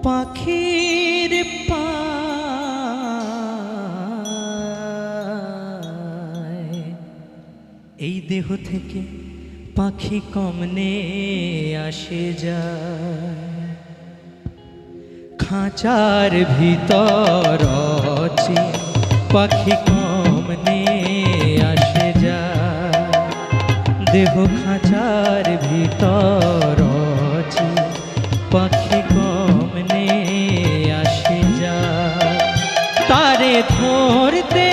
পাখির পায় এই দেহ থেকে পাখি কমনে আসে যায় খাঁচার ভিতর পাখি কমনে আসে যায় দেহ খাঁচার ভিতর পাখি কমনে আসে যায় তারে ধরতে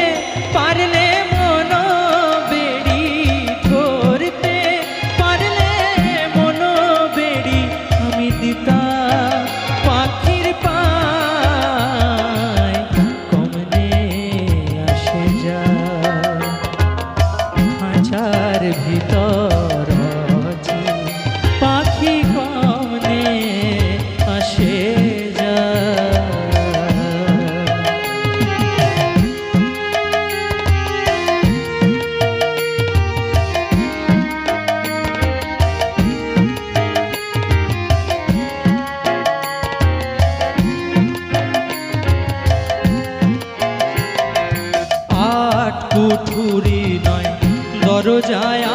পারলে মন বেড়ি ধরতে পারলে মন বেড়ি আমি দিতা পাখির পায় কমনে আসে যায় খাঁচার ভিতর পাখি কমনে আসে আট কুঠুরি নয় দরজায়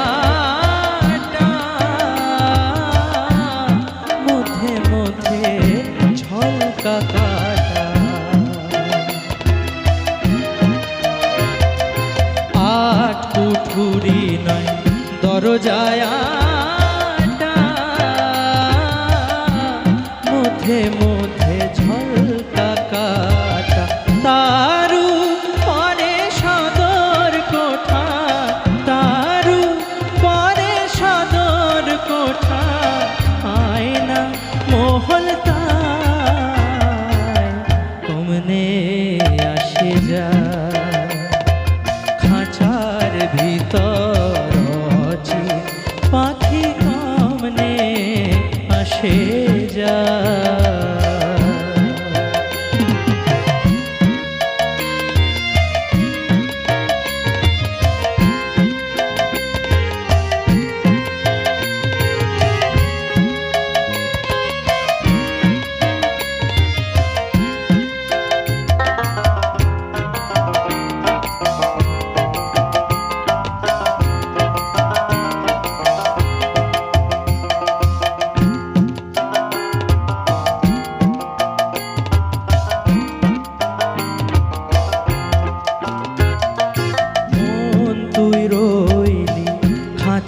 মধ্যে মধ্যে ঝলকা কাটা আট কুঠুরি নয় দরজায় মধ্যে মধ্যে ঝলকা কাটা তারু পরে সদর কোঠা তারু পরে সদর কোঠা আয়না মহল তাই কমনে আসে যায় খাঁচার ভিতর পাখি কমনে আসে যায়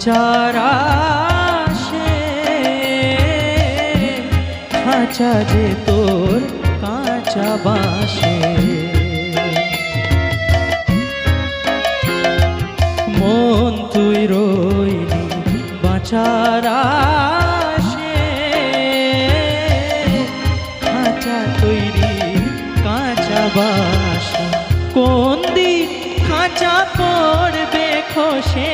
খাঁচার আসে খাঁচা যে তোর কাঁচা বাসে মন তুই রইলি বাঁচার আসে খাঁচা তৈরি কাঁচা বাসে কোন দিন খাঁচা পড়বে খসে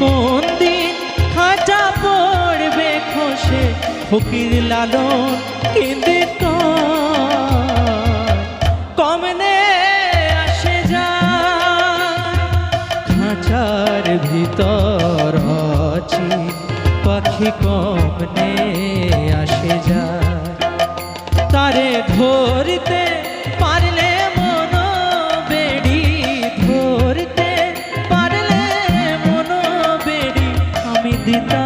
কোন দিন খাঁচা পড়বে খসে ফকির লালন কেঁদে কমনে আসে যায় খাঁচার ভিতর পাখি কমনে আসে যায় তারে ধরতে পারলে মন বেড়ি ধরতে পারলে মন বেড়ি আমি দিতা